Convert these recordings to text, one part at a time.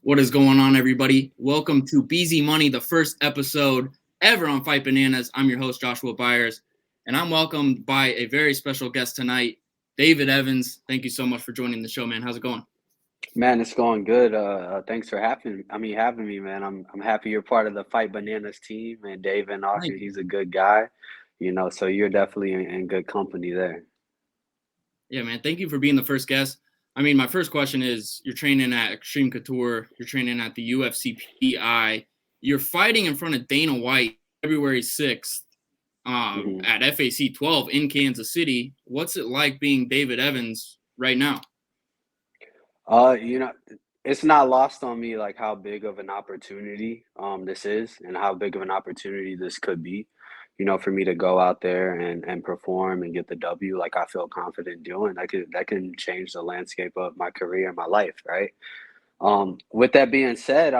What is going on, everybody? Welcome to Beezy Money, the first episode ever on Fight Bananas. I'm your host, Josh Byers, and I'm welcomed by a very special guest tonight, David Evans. Thank you so much for joining the show, man. How's it going? Man, it's going good. Thanks for having me, man. I'm happy you're part of the Fight Bananas team, and Dave and Thank Austin, you. he's a good guy, so you're definitely in good company there. Yeah, man. Thank you for being the first guest. I mean, my first question is, you're training at Extreme Couture. You're training at the UFC PI. You're fighting in front of Dana White February 6th hmm at FAC 12 in Kansas City. What's it like being David Evans right now? Uh, you know, it's not lost on me like how big of an opportunity this is and how big of an opportunity this could be. For me to go out there and perform and get the W like I feel confident doing, that can change the landscape of my career and my life, right? With that being said,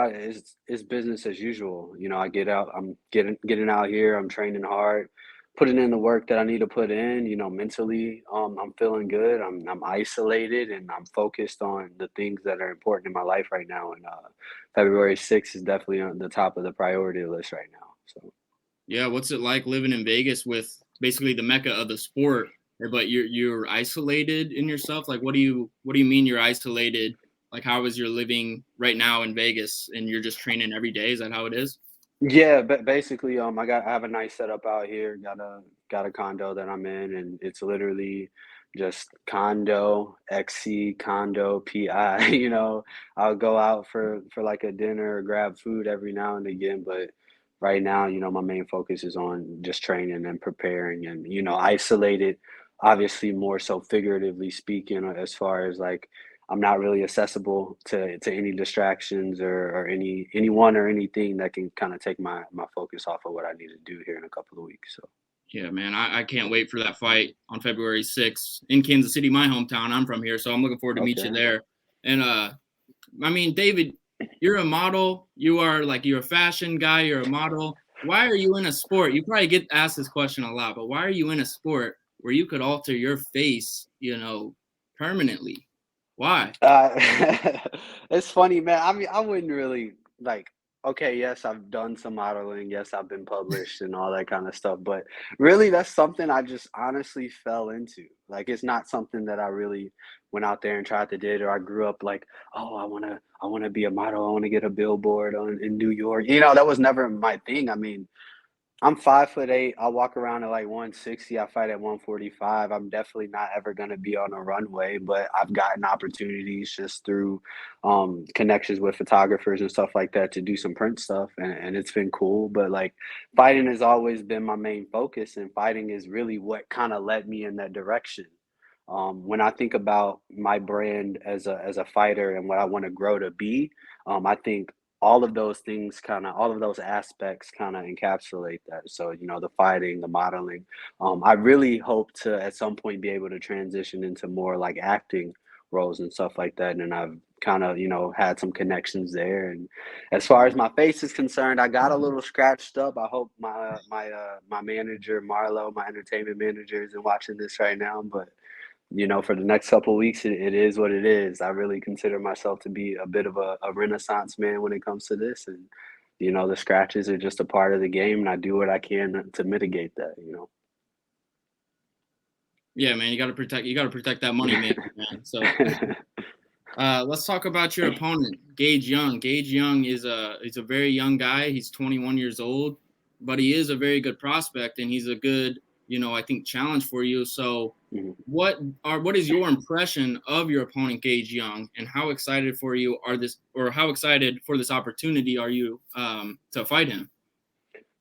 it's business as usual. I get out, I'm getting out here, I'm training hard, putting in the work that I need to put in. Mentally, I'm feeling good. I'm isolated and I'm focused on the things that are important in my life right now. And February 6th is definitely on the top of the priority list right now. So. Yeah, what's it like living in Vegas with basically the mecca of the sport, but you're isolated in yourself? Like, what do you mean you're isolated? Like, how is your living right now in Vegas, and you're just training every day? Is that how it is? Yeah, but basically, I have a nice setup out here. Got a condo that I'm in, and it's literally just condo, XC, condo, PI. I'll go out for like a dinner or grab food every now and again, but right now, my main focus is on just training and preparing, and isolated. Obviously, more so figuratively speaking, as far as like I'm not really accessible to any distractions or anyone or anything that can kind of take my focus off of what I need to do here in a couple of weeks. So Yeah, man, I can't wait for that fight on February 6th in Kansas City, my hometown. I'm from here, so I'm looking forward to meet you okay. there. And I mean, David, you're a model. You're a fashion guy. You're a model. Why are you in a sport? You probably get asked this question a lot, but why are you in a sport where you could alter your face, permanently? Why? Uh, it's funny, man. I mean, I wouldn't really like. Okay, yes, I've done some modeling. Yes, I've been published and all that kind of stuff. But really, that's something I just honestly fell into. Like, it's not something that I really went out there and tried to did, or I grew up like, oh, I wanna be a model. I want to get a billboard in New York. That was never my thing. I mean, I'm 5'8". I walk around at like 160. I fight at 145. I'm definitely not ever gonna be on a runway, but I've gotten opportunities just through connections with photographers and stuff like that to do some print stuff, and it's been cool. But like fighting has always been my main focus, and fighting is really what kind of led me in that direction. When I think about my brand as a fighter and what I want to grow to be, I think all of those aspects kind of encapsulate that. So, the fighting, the modeling. I really hope to at some point be able to transition into more like acting roles and stuff like that. And I've kind of, had some connections there. And as far as my face is concerned, I got a little scratched up. I hope my manager, Marlo, my entertainment manager, isn't watching this right now, but for the next couple of weeks, it is what it is. I really consider myself to be a bit of a renaissance man when it comes to this. And, the scratches are just a part of the game, and I do what I can to mitigate that. Yeah, man, you gotta protect that money maker, man. So let's talk about your opponent, Gage Young. Gage Young is a very young guy. He's 21 years old, but he is a very good prospect, and he's a good, I think, challenge for you. So, Mhm. what is your impression of your opponent, Gage Young, and how excited for you are this, or how excited for this opportunity are you to fight him?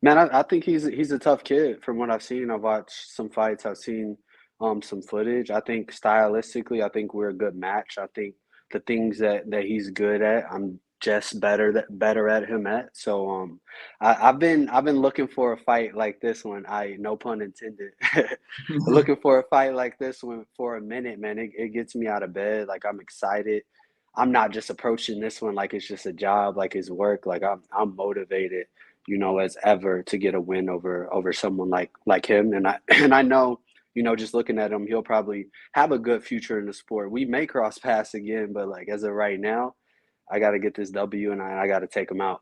Man, I think he's a tough kid from what I've seen. I've watched some fights. I've seen some footage. I think stylistically, I think we're a good match. I think the things that he's good at, I'm just better at him at. So I've been looking for a fight like this one. I no pun intended. Looking for a fight like this one for a minute, man. It gets me out of bed. Like I'm excited. I'm not just approaching this one like it's just a job, like it's work. Like I'm motivated, as ever to get a win over someone like him. And I and I know, just looking at him, he'll probably have a good future in the sport. We may cross paths again, but like as of right now, I got to get this W, and I got to take him out.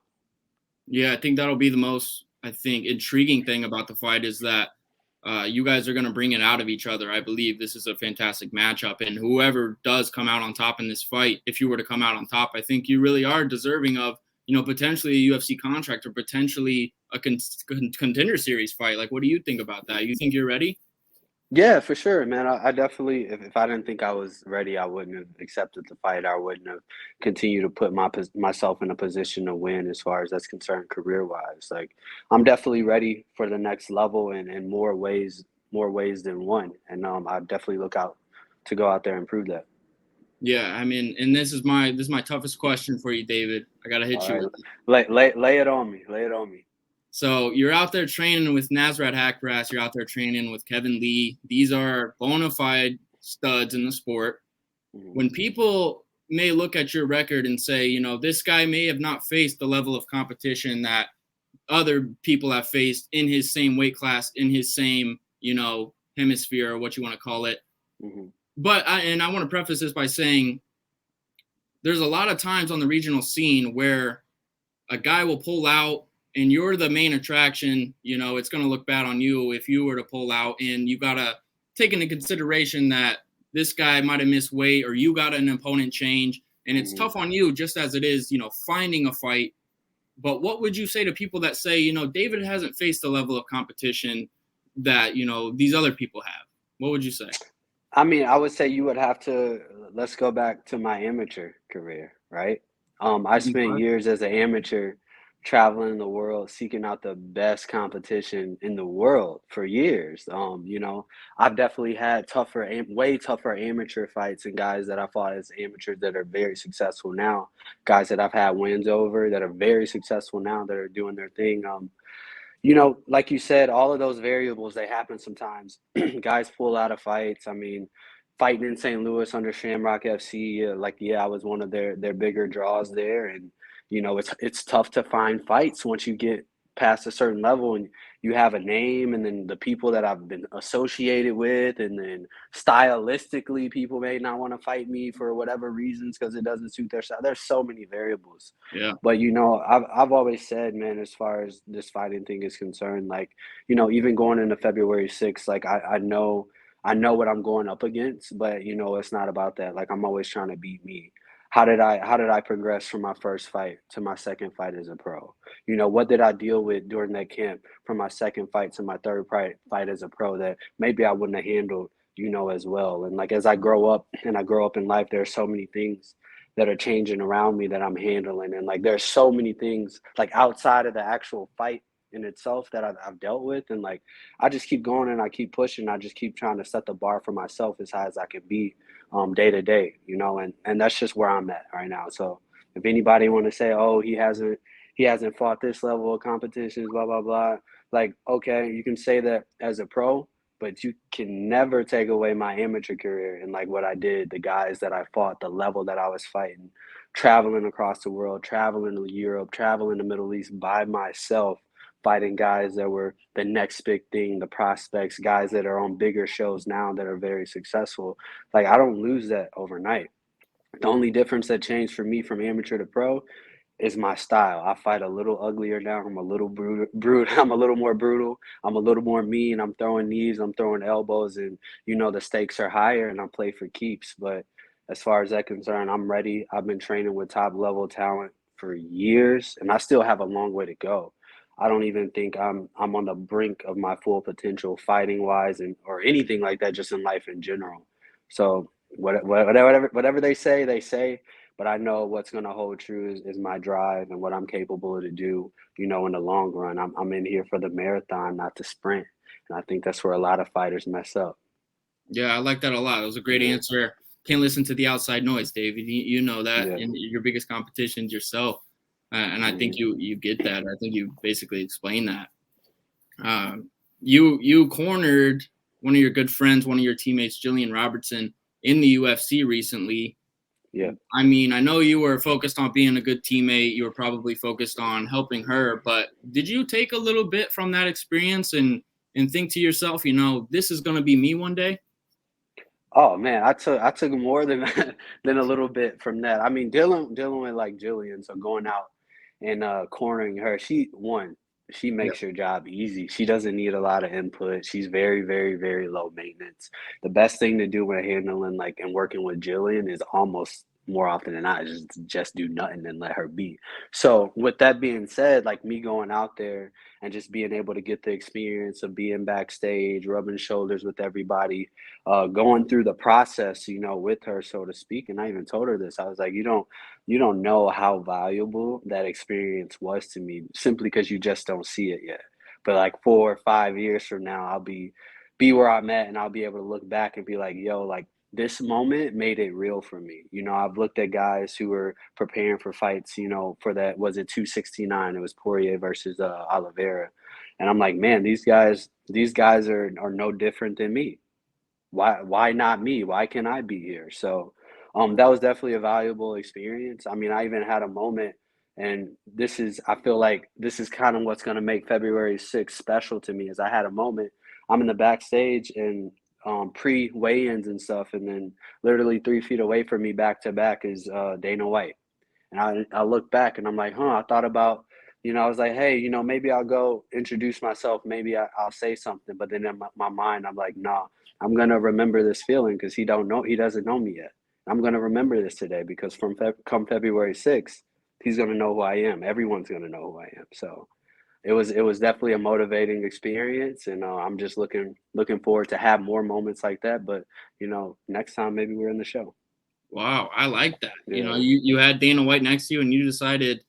Yeah, I think that'll be the most, I think, intriguing thing about the fight is that you guys are going to bring it out of each other. I believe this is a fantastic matchup, and whoever does come out on top in this fight, if you were to come out on top, I think you really are deserving of, potentially a UFC contract or potentially a contender series fight. Like, what do you think about that? You think you're ready? Yeah, for sure, man. I definitely, if I didn't think I was ready, I wouldn't have accepted the fight. I wouldn't have continued to put myself in a position to win as far as that's concerned career wise. Like I'm definitely ready for the next level and in more ways than one. And I definitely look out to go out there and prove that. Yeah, I mean, and this is my toughest question for you, David. I gotta hit All you right. with it. Lay it on me. Lay it on me. So you're out there training with Nasrat Hakparas. You're out there training with Kevin Lee. These are bona fide studs in the sport. Mhm. When people may look at your record and say, this guy may have not faced the level of competition that other people have faced in his same weight class, in his same, hemisphere or what you want to call it. Mhm. But I want to preface this by saying there's a lot of times on the regional scene where a guy will pull out and you're the main attraction. It's going to look bad on you if you were to pull out, and you got to take into consideration that this guy might have missed weight or you got an opponent change, and it's Mhm. tough on you just as it is, finding a fight. But what would you say to people that say, David hasn't faced the level of competition that, these other people have? What would you say? I mean, I would say you would have to let's go back to my amateur career, right? I spent years as an amateur traveling the world, seeking out the best competition in the world for years. I've definitely had way tougher amateur fights and guys that I fought as amateurs that are very successful now, guys that I've had wins over that are very successful now that are doing their thing. Like you said, all of those variables, they happen sometimes. Guys pull out of fights. I mean, fighting in St. Louis under Shamrock FC, yeah, I was one of their bigger draws there, and it's tough to find fights once you get past a certain level and you have a name, and then the people that I've been associated with, and then stylistically, people may not want to fight me for whatever reasons because it doesn't suit their style. There's so many variables. Yeah. But I've always said, man, as far as this fighting thing is concerned, like, even going into February 6th, like I know what I'm going up against, but it's not about that. Like I'm always trying to beat me. How did I progress from my first fight to my second fight as a pro? What did I deal with during that camp from my second fight to my third fight as a pro that maybe I wouldn't have handled, as well. And like as I grow up and I grow up in life, there are so many things that are changing around me that I'm handling. And like there's so many things like outside of the actual fight in itself that I've dealt with. And like I just keep going and I keep pushing. I just keep trying to set the bar for myself as high as I can be day to day, and that's just where I'm at right now. So if anybody want to say, oh, he hasn't fought this level of competitions, blah blah blah, like okay, you can say that as a pro, but you can never take away my amateur career and like what I did, the guys that I fought, the level that I was fighting, traveling across the world, traveling to Europe, traveling to the Middle East by myself, fighting guys that were the next big thing, the prospects, guys that are on bigger shows now that are very successful. Like I don't lose that overnight. The only difference that changed for me from amateur to pro is my style. I fight a little uglier now. I'm a little I'm a little more brutal. I'm a little more mean. I'm throwing knees. I'm throwing elbows, and the stakes are higher, and I play for keeps. But as far as that concerned, I'm ready. I've been training with top level talent for years, and I still have a long way to go. I don't even think I'm on the brink of my full potential fighting wise and or anything like that, just in life in general. So whatever they say, they say. But I know what's going to hold true is my drive and what I'm capable to do, in the long run. I'm in here for the marathon, not the sprint. And I think that's where a lot of fighters mess up. Yeah, I like that a lot. It was a great Yeah. answer. Can't listen to the outside noise, David. You know that, Yeah. and your biggest competition is yourself. And I think Mhm. you get that. I think you basically explained that. You cornered one of your good friends, one of your teammates, Jillian Robertson, in the UFC recently. Yeah. I mean, I know you were focused on being a good teammate. You were probably focused on helping her, but did you take a little bit from that experience and think to yourself, this is going to be me one day? Oh man, I took more than than a little bit from that. I mean, dealing with like Jillian, so going out and cornering her, she Yeah. makes your job easy. She doesn't need a lot of input. She's very, very, very low maintenance. The best thing to do when handling like and working with Jillian is almost more often than not just do nothing and let her be. So with that being said, like me going out there and just being able to get the experience of being backstage, rubbing shoulders with everybody, going through the process, with her, so to speak. And I even told her this. I was like, you don't know how valuable that experience was to me simply because you just don't see it yet. But like 4 or 5 years from now, I'll be where I'm at and I'll be able to look back and be like, yo, like this moment made it real for me. I've looked at guys who were preparing for fights, for that, was it 269? It was Poirier versus Oliveira. And I'm like, man, these guys are no different than me. Why not me? Why can't I be here? So, that was definitely a valuable experience. I mean, I even had a moment, and I feel like this is kind of what's going to make February 6th special to me. Is I had a moment. I'm in the backstage and pre weigh-ins and stuff, and then literally 3 feet away from me, back to back, is Dana White. And I look back and I'm like, huh, I thought about, I was like, hey, maybe I'll go introduce myself. Maybe I'll say something. But then in my mind, I'm like, nah, I'm going to remember this feeling because he doesn't know me yet. I'm going to remember this today because come February 6th, he's going to know who I am. Everyone's going to know who I am. So it was definitely a motivating experience. And I'm just looking forward to have more moments like that. But, next time maybe we're in the show. Wow, I like that. Yeah. You had Dana White next to you, and you decided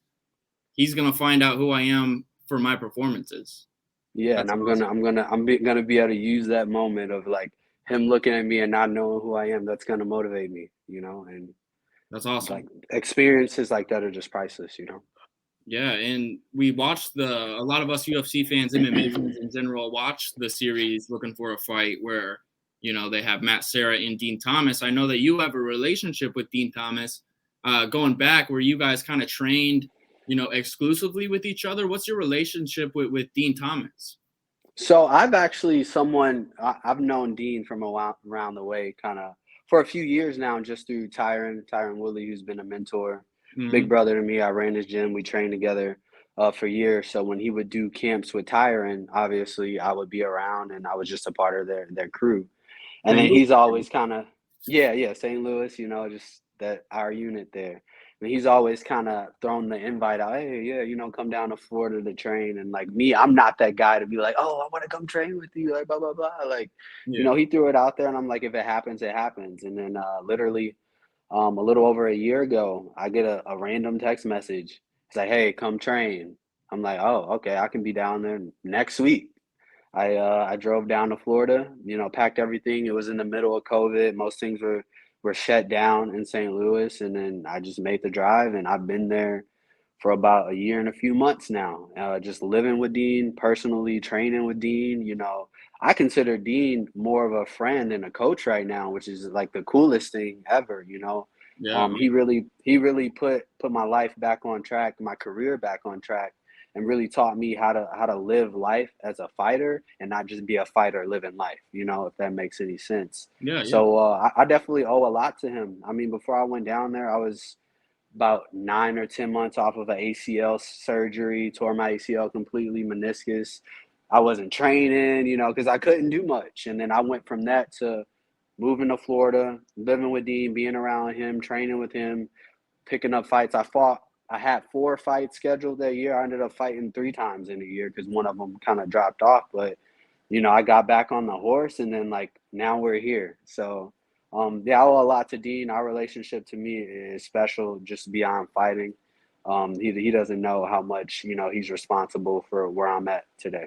he's gonna find out who I am for my performances. Yeah, and That's awesome. gonna be able to use that moment of like him looking at me and not knowing who I am. That's gonna motivate me, and That's like awesome. experiences like that are just priceless. Yeah, and we watched a lot of us UFC fans, MMA fans in general, watch the series Looking for a Fight, where they have Matt Serra and Dean Thomas. I know that you have a relationship with Dean Thomas. Going back, where you guys kind of trained, exclusively with each other. What's your relationship with Dean Thomas? So I've known Dean from around the way, kind of for a few years now, just through Tyron Woodley, who's been a mentor, big Hmm. brother to me. I ran his gym. We trained together for years. So when he would do camps with Tyron, obviously I would be around, and I was just a part of their crew. And St. then Louis. he's always kind of, yeah, St. Louis, just that our unit there. And he's always kind of thrown the invite out, hey, yeah, come down to Florida to train. And like me, I'm not that guy to be like, oh, I want to come train with you, like blah blah blah. Like, Yeah. he threw it out there, and I'm like, if it happens, it happens. And then literally, a little over a year ago, I get a random text message. It's like, hey, come train. I'm like, oh, okay, I can be down there next week. I drove down to Florida, packed everything. It was in the middle of COVID. Most things were shut down in St. Louis, and then I just made the drive, and I've been there for about a year and a few months now. Just living with Dean, personally training with Dean. I consider Dean more of a friend than a coach right now, which is like the coolest thing ever. Yeah. He really put my life back on track, my career back on track, and really taught me how to live life as a fighter and not just be a fighter living life, if that makes any sense. Yeah. Yeah. So I definitely owe a lot to him. I mean, before I went down there, I was about 9 or 10 months off of an ACL surgery, tore my ACL completely, meniscus. I wasn't training, because I couldn't do much. And then I went from that to moving to Florida, living with Dean, being around him, training with him, picking up fights. I had 4 fights scheduled that year. I ended up fighting 3 times in a year because one of them kind of dropped off. But I got back on the horse, and then like now we're here. So yeah, I owe a lot to Dean. Our relationship to me is special, just beyond fighting. He doesn't know how much he's responsible for where I'm at today.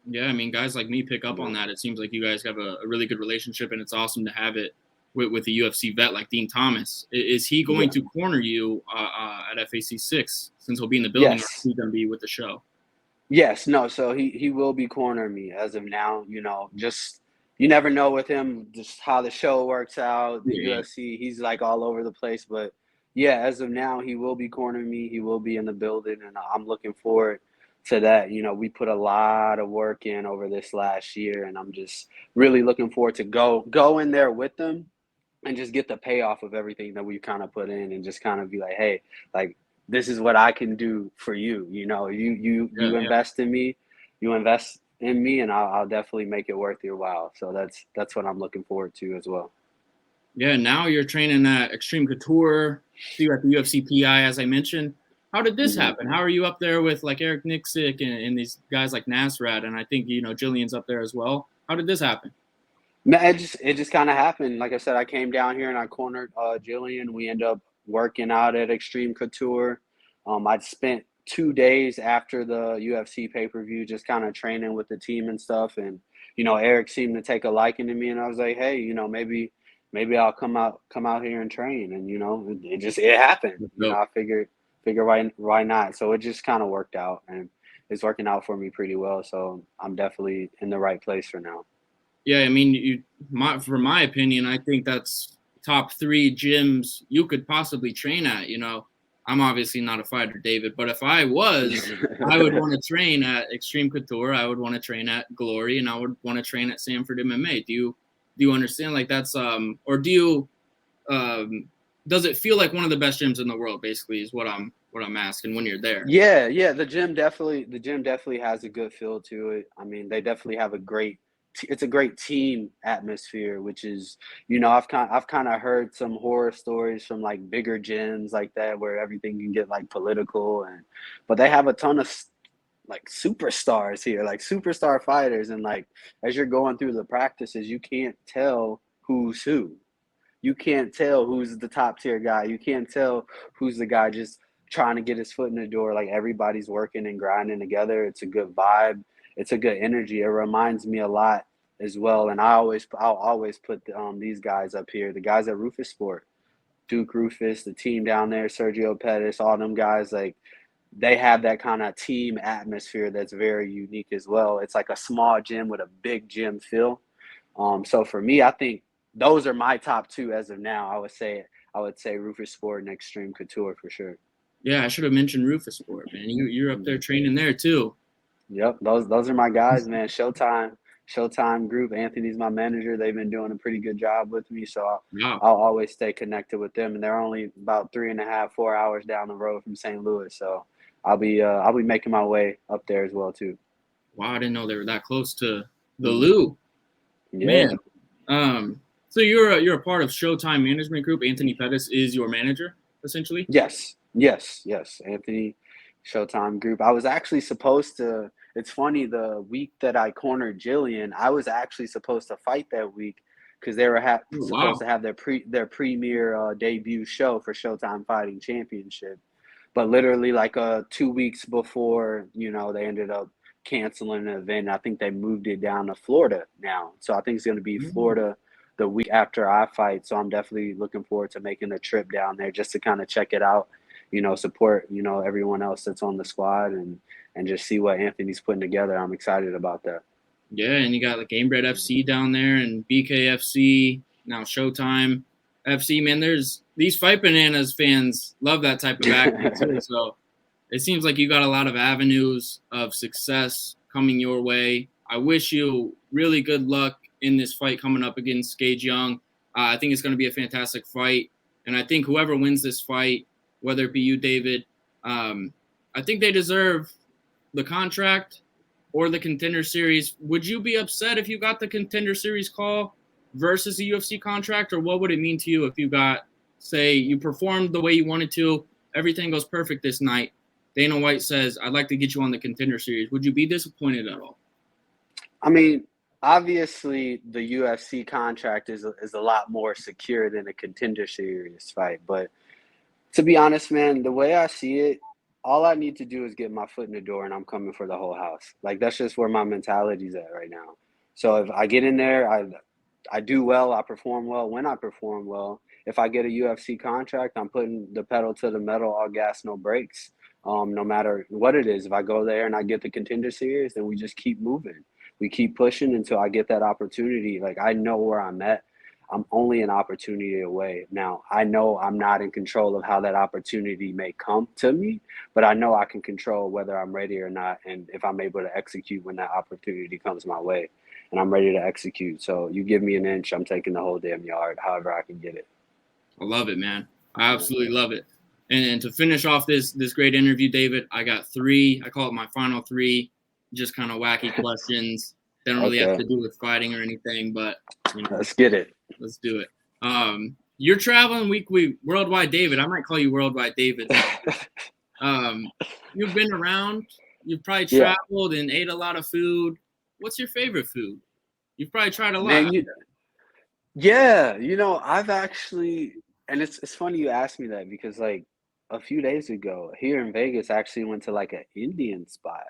Yeah, I mean, guys like me pick up on Yeah. that. It seems like you guys have a really good relationship, and it's awesome to have it with a UFC vet like Dean Thomas. Is he going Yeah. to corner you at FAC 6 since he'll be in the building, or is Yes. he going to be with the show? Yes, no, so he will be cornering me as of now, just you never know with him just how the show works out, the Yeah. UFC, he's like all over the place, but yeah, as of now, he will be cornering me, he will be in the building, and I'm looking forward to that. You know, we put a lot of work in over this last year, and I'm just really looking forward to go in there with them and just get the payoff of everything that we've kind of put in, and just kind of be like, hey, like this is what I can do for you. You know, Yeah, you yeah. invest in me, you invest in me, and I'll definitely make it worth your while. So that's what I'm looking forward to as well. Yeah, now you're training at Extreme Couture. See you at the UFC PI, as I mentioned. How did this Mhm. happen? How are you up there with like Eric Nixick and these guys like Nasrat? And I think, Jillian's up there as well. How did this happen? Man, it just kind of happened. Like I said, I came down here and I cornered Jillian. We ended up working out at Extreme Couture. I'd spent 2 days after the UFC pay-per-view just kind of training with the team and stuff. And Eric seemed to take a liking to me, and I was like, hey, maybe I'll come out here and train. And it happened. Dope. I figured why not? So it just kind of worked out, and it's working out for me pretty well. So I'm definitely in the right place for now. Yeah, I mean, for my opinion, I think that's top three gyms you could possibly train at. I'm obviously not a fighter, David, but if I was, I would want to train at Extreme Couture. I would want to train at Glory, and I would want to train at Sanford MMA. Do you understand? Like that's or do you does it feel like one of the best gyms in the world? Basically, is what I'm asking when you're there. Yeah. The gym definitely has a good feel to it. I mean, they definitely have it's a great team atmosphere, which is, I've kind of heard some horror stories from like bigger gyms like that where everything can get like political, but they have a ton of like superstars here, like superstar fighters, and like as you're going through the practices, you can't tell who's who. You can't tell who's the top tier guy. You can't tell who's the guy just trying to get his foot in the door. Like everybody's working and grinding together. It's a good vibe. It's a good energy. It reminds me a lot as well. And I'll always put these guys up here, the guys at Rufus Sport, Duke Rufus, the team down there, Sergio Pettis, all them guys. Like they have that kind of team atmosphere that's very unique as well. It's like a small gym with a big gym feel. So for me, I think those are my top two as of now. I would say Rufus Sport and Extreme Couture for sure. Yeah, I should have mentioned Rufus Sport, man. You're up there Mhm. training there too. Yep, those are my guys, man. Showtime group. Anthony's my manager. They've been doing a pretty good job with me, so Wow. I'll always stay connected with them. And they're only about 3.5, 4 hours down the road from St. Louis, so I'll be making my way up there as well too. Wow, I didn't know they were that close to the Mhm. Lou. Man. Yeah. So you're a part of Showtime Management Group. Anthony Pettis is your manager, essentially. Yes. Anthony, Showtime Group. I was actually supposed to. It's funny. The week that I cornered Jillian, I was actually supposed to fight that week because they were Oh, supposed wow. to have their premiere debut show for Showtime Fighting Championship. But literally, like 2 weeks before, they ended up canceling the event. I think they moved it down to Florida now. So I think it's going to be Mm. Florida the week after I fight. So I'm definitely looking forward to making the trip down there just to kind of check it out, support, everyone else that's on the squad, and just see what Anthony's putting together. I'm excited about that. Yeah, and you got like Gamebred FC down there and BKFC, now Showtime FC. Man, there's these Fight Bananas fans love that type of action too. So it seems like you got a lot of avenues of success coming your way. I wish you really good luck in this fight coming up against Gage Young. I think it's going to be a fantastic fight. And I think whoever wins this fight, whether it be you, David, I think they deserve the contract or the Contender Series. Would you be upset if you got the Contender Series call versus a UFC contract? Or what would it mean to you if you got, say, you performed the way you wanted to, everything goes perfect this night, Dana White says, I'd like to get you on the Contender Series. Would you be disappointed at all? I mean, obviously, the UFC contract is a lot more secure than a Contender Series fight, but to be honest, man, the way I see it, all I need to do is get my foot in the door and I'm coming for the whole house. Like that's just where my mentality's at right now. So if I get in there, I do well, I perform well. When I perform well, if I get a UFC contract, I'm putting the pedal to the metal, all gas, no brakes. No matter what it is, if I go there and I get the Contender Series, then we just keep moving. We keep pushing until I get that opportunity. Like I know where I'm at. I'm only an opportunity away. Now, I know I'm not in control of how that opportunity may come to me, but I know I can control whether I'm ready or not, and if I'm able to execute when that opportunity comes my way, and I'm ready to execute. So you give me an inch, I'm taking the whole damn yard, however I can get it. I love it, man. I absolutely love it. And to finish off this great interview, David, I got 3. I call it my final 3, just kind of wacky questions. They don't really have to do with fighting or anything, but let's get it. Let's do it. You're traveling weekly worldwide, David. I might call you worldwide, David. You've been around. You've probably traveled and ate a lot of food. What's your favorite food? You've probably tried a lot. Man, yeah, I've actually, and it's funny you asked me that because like a few days ago here in Vegas, I actually went to like an Indian spot.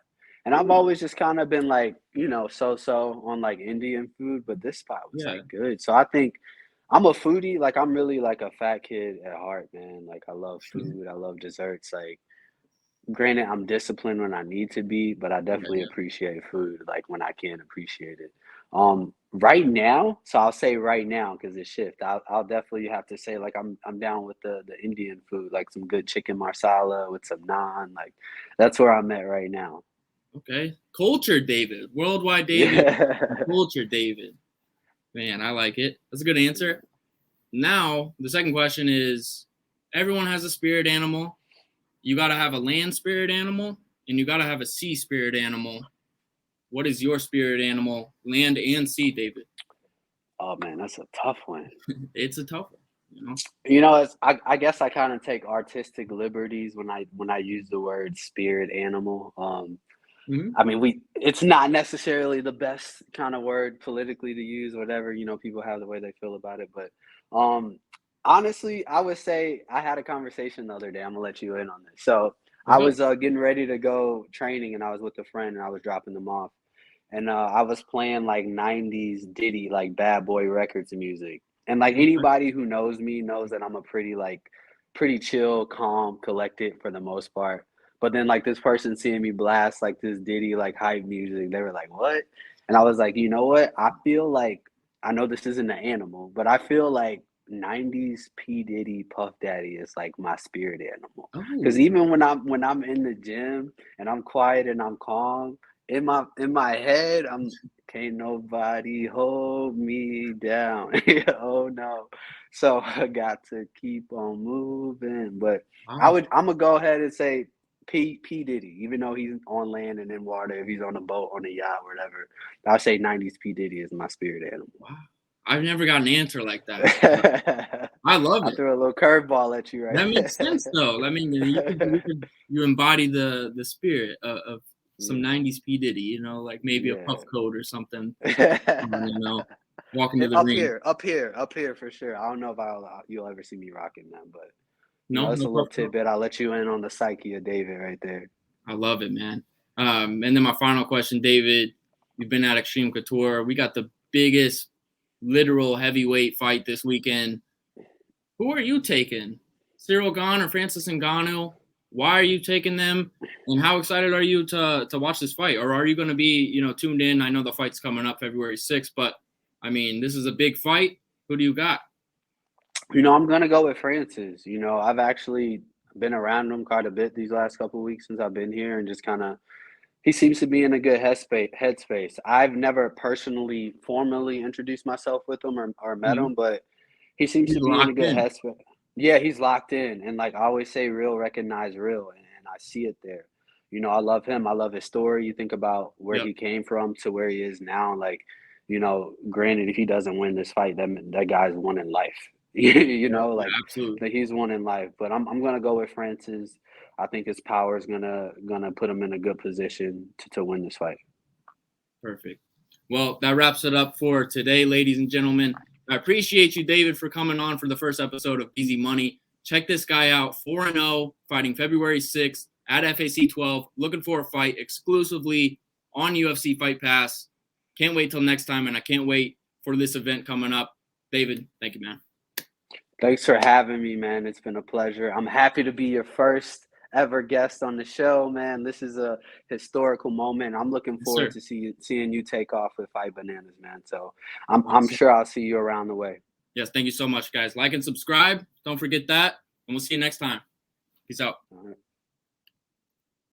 And I've always just kind of been like, so on like Indian food, but this spot was like good. So I think I'm a foodie. Like I'm really like a fat kid at heart, man. Like I love food. I love desserts. Like granted, I'm disciplined when I need to be, but I definitely appreciate food like when I can appreciate it. Right now, so I'll say right now because it shift. I'll definitely have to say like I'm down with the Indian food, like some good chicken marsala with some naan. Like that's where I'm at right now. Okay. Culture, David. Worldwide, David. Culture, David. Man, I like it. That's a good answer. Now, the second question is, everyone has a spirit animal. You got to have a land spirit animal, and you got to have a sea spirit animal. What is your spirit animal, land and sea, David? Oh, man, that's a tough one. It's a tough one. I guess I kind of take artistic liberties when I use the word spirit animal. I mean, it's not necessarily the best kind of word politically to use, whatever, people have the way they feel about it. But honestly, I would say I had a conversation the other day. I'm gonna let you in on this. So I was getting ready to go training and I was with a friend and I was dropping them off. And I was playing like 90s Diddy, like Bad Boy Records music. And like anybody who knows me knows that I'm a pretty chill, calm, collected for the most part. But then like this person seeing me blast like this Diddy like hype music, they were like, "What?" And I was like, "You know what? I feel like I know this isn't an animal, but I feel like 90s P Diddy Puff Daddy is like my spirit animal. Because even when I'm in the gym and I'm quiet and I'm calm, in my head, can't nobody hold me down. Oh no. So I got to keep on moving. But I'm gonna go ahead and say P Diddy, even though he's on land and in water, if he's on a boat, on a yacht, whatever. I'll say 90s P Diddy is my spirit animal. Wow. I've never got an answer like that. I love it. I threw a little curveball at you, right? That makes sense, though. I mean, you embody the spirit of some 90s P. Diddy, like maybe a puff coat or something, walking to the ring. Up here for sure. I don't know if you'll ever see me rocking that, but that's a little tidbit. I'll let you in on the psyche of David right there. I love it, man. And then my final question, David, you've been at Extreme Couture. We got the biggest literal heavyweight fight this weekend. Who are you taking? Cyril Gane or Francis Ngannou? Why are you taking them? And how excited are you to watch this fight? Or are you going to be, tuned in? I know the fight's coming up February 6th, but I mean, this is a big fight. Who do you got? I'm going to go with Francis. I've actually been around him quite a bit these last couple of weeks since I've been here and just kind of he seems to be in a good headspace. I've never personally formally introduced myself with him or met him, but he seems to be in a good headspace. Yeah, he's locked in. And like I always say, real recognize real. And I see it there. I love him. I love his story. You think about where he came from to where he is now. Like, granted, if he doesn't win this fight, that guy's won in life. Absolutely. He's won in life. But I'm gonna go with Francis. I think his power is gonna put him in a good position to win this fight. Perfect. Well, that wraps it up for today, ladies and gentlemen. I appreciate you, David, for coming on for the first episode of Beezy Money. Check this guy out, 4-0, fighting February 6th at FAC 12. Looking for a fight exclusively on UFC Fight Pass. Can't wait till next time, and I can't wait for this event coming up. David, thank you, man. Thanks for having me, man. It's been a pleasure. I'm happy to be your first ever guest on the show, man. This is a historical moment. I'm looking forward to seeing you take off with Fight Bananas, man. So I'm sure I'll see you around the way. Yes, thank you so much, guys. Like and subscribe. Don't forget that, and we'll see you next time. Peace out. All right.